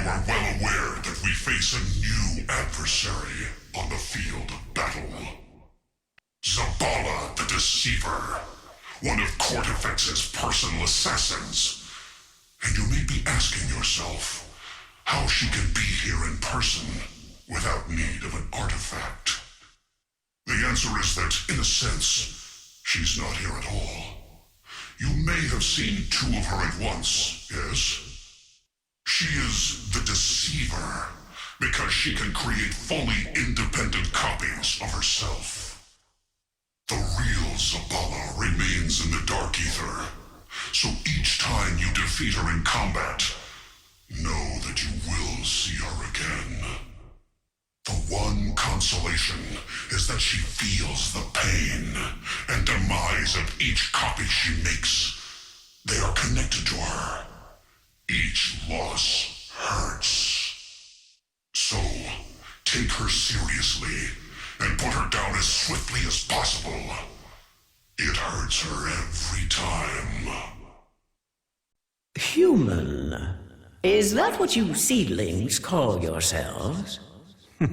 are well aware that we face a new adversary on the field of battle. Zavala the Deceiver, one of Cortifex's personal assassins. And you may be asking yourself how she can be here in person without need of an artifact. The answer is that, in a sense, she's not here at all. You may have seen two of her at once, yes? She is the Deceiver, because she can create fully independent copies of herself. The real Zavala remains in the Dark Aether, so each time you defeat her in combat, know that you will see her again. The one consolation is that she feels the pain and demise of each copy she makes. They are connected to her. Each loss hurts. So, take her seriously and put her down as swiftly as possible. It hurts her every time. Human? Is that what you seedlings call yourselves?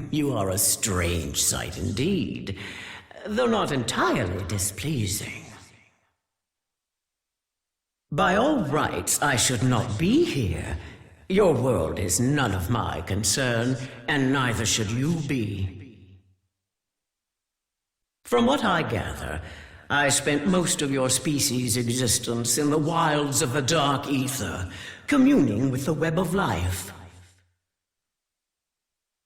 You are a strange sight indeed, though not entirely displeasing. By all rights, I should not be here. Your world is none of my concern, and neither should you be. From what I gather, I spent most of your species' existence in the wilds of the Dark Aether, communing with the web of life.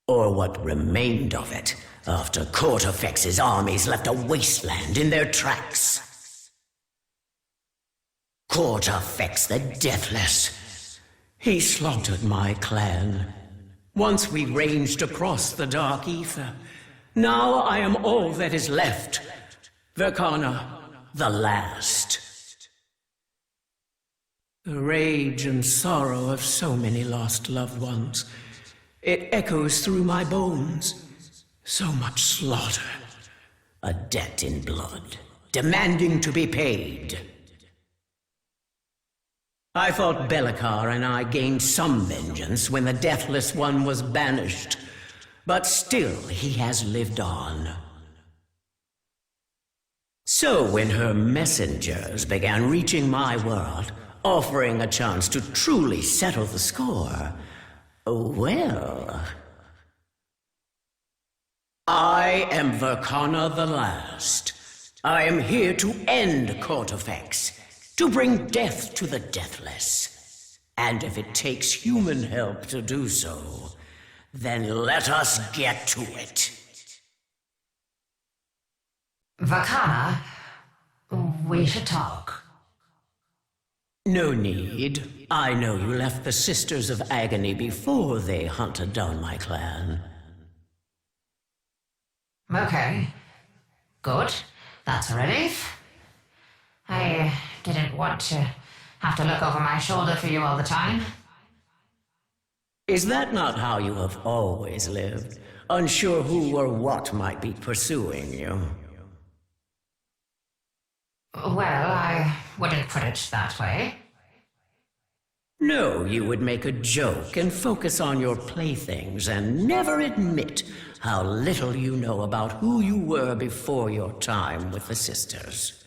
Or what remained of it, after Cortifex's armies left a wasteland in their tracks. Cortifex the Deathless. He slaughtered my clan. Once we ranged across the Dark Aether. Now I am all that is left. Vercanna, the last. The rage and sorrow of so many lost loved ones. It echoes through my bones. So much slaughter. A debt in blood, demanding to be paid. I thought Bellekar and I gained some vengeance when the Deathless One was banished. But still, he has lived on. So when her messengers began reaching my world, offering a chance to truly settle the score, well, I am Vercanna the Last. I am here to end Cortifex, to bring death to the deathless. And if it takes human help to do so, then let us get to it. Vercanna, we should talk. No need. I know you left the Sisters of Agony before they hunted down my clan. Okay. Good. That's a relief. I didn't want to have to look over my shoulder for you all the time. Is that not how you have always lived? Unsure who or what might be pursuing you? Well, I wouldn't put it that way. No, you would make a joke and focus on your playthings and never admit how little you know about who you were before your time with the Sisters.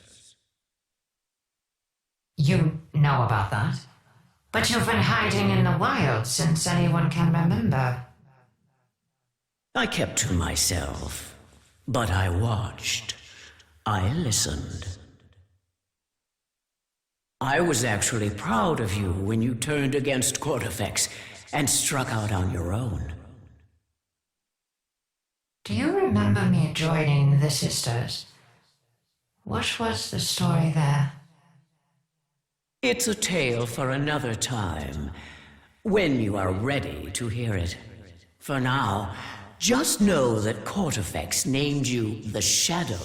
You know about that? But you've been hiding in the wild since anyone can remember. I kept to myself, but I watched. I listened. I was actually proud of you when you turned against Cortifex and struck out on your own. Do you remember me joining the Sisters? What was the story there? It's a tale for another time, when you are ready to hear it. For now, just know that Cortifex named you the Shadow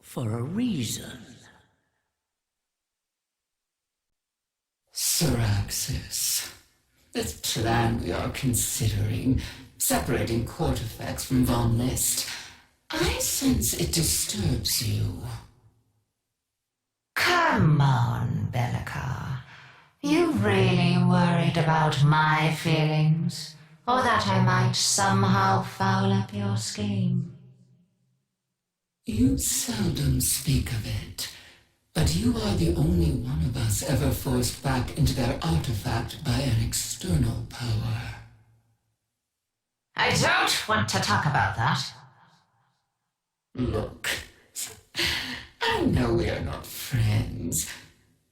for a reason. Saraxis. This plan we are considering, separating Cortifex from Von List, I sense it disturbs you. Come on, Bellekar. You really worried about my feelings? Or that I might somehow foul up your scheme? You seldom speak of it, but you are the only one of us ever forced back into their artifact by an external power. I don't want to talk about that. Look, I know we are not friends.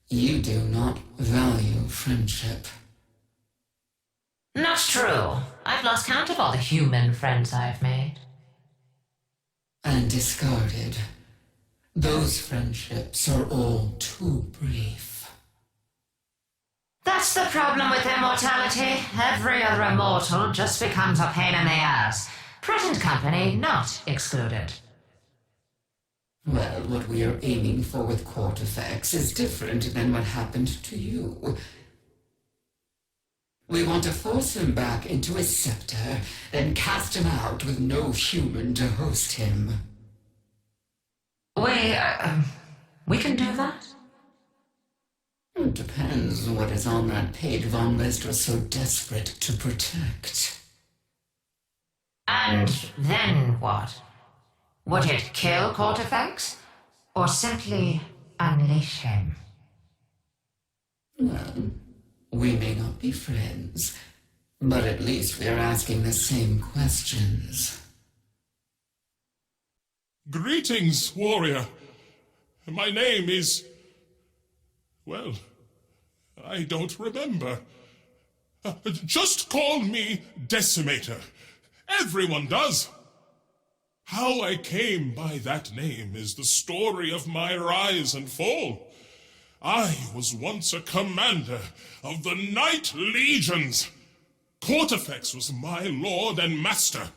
You do not value friendship. Not true. I've lost count of all the human friends I've made. And discarded. Those friendships are all too brief. That's the problem with immortality. Every other immortal just becomes a pain in the ass. Present company not excluded. Well, what we are aiming for with Quartifex is different than what happened to you. We want to force him back into his scepter, then cast him out with no human to host him. We can do that? It depends what is on that page Von List was so desperate to protect. And then what? Would it kill Quartifex? Or simply unleash him? Well, we may not be friends, but at least we are asking the same questions. Greetings, warrior. My name is... well, I don't remember. Just call me Decimator. Everyone does. How I came by that name is the story of my rise and fall. I was once a commander of the Night Legions. Quartifex was my lord and master,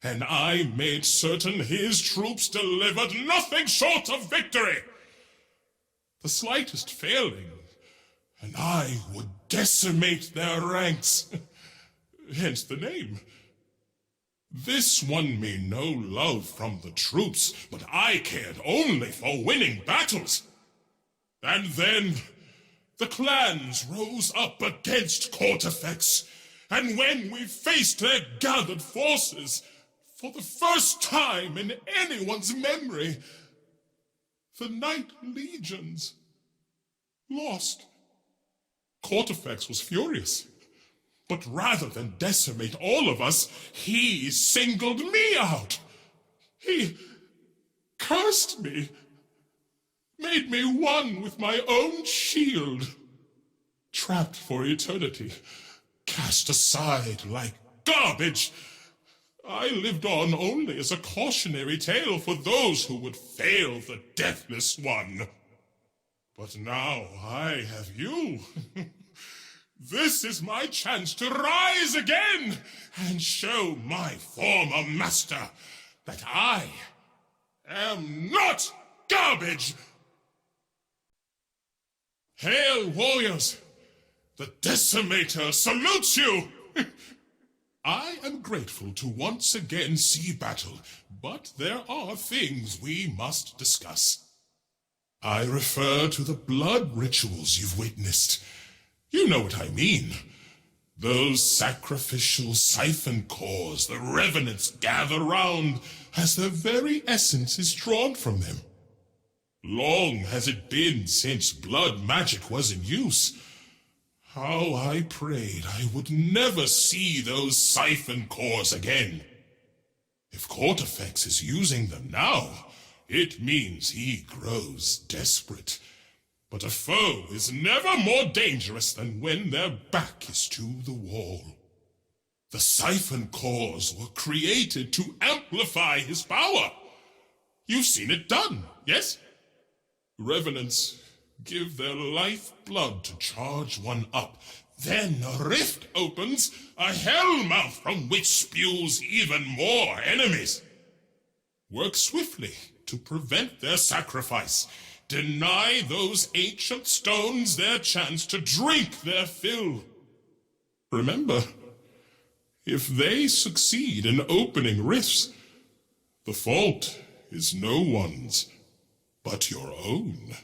and I made certain his troops delivered nothing short of victory. The slightest failing, and I would decimate their ranks. Hence the name. This won me no love from the troops, but I cared only for winning battles. And then the clans rose up against Quartifex, and when we faced their gathered forces, for the first time in anyone's memory, the Night Legions lost. Quartifex was furious. But rather than decimate all of us, he singled me out. He cursed me, made me one with my own shield. Trapped for eternity, cast aside like garbage, I lived on only as a cautionary tale for those who would fail the Deathless One. But now I have you. This is my chance to rise again and show my former master that I am not garbage. Hail, warriors! The Decimator salutes you! I am grateful to once again see battle, but there are things we must discuss. I refer to the blood rituals you've witnessed. You know what I mean. Those sacrificial siphon cores the revenants gather round as their very essence is drawn from them. Long has it been since blood magic was in use. How I prayed I would never see those siphon cores again. If Quartifex is using them now, it means he grows desperate. But a foe is never more dangerous than when their back is to the wall. The siphon cores were created to amplify his power. You've seen it done, yes? Revenants give their lifeblood to charge one up. Then a rift opens, a hellmouth from which spews even more enemies. Work swiftly to prevent their sacrifice. Deny those ancient stones their chance to drink their fill. Remember, if they succeed in opening rifts, the fault is no one's but your own.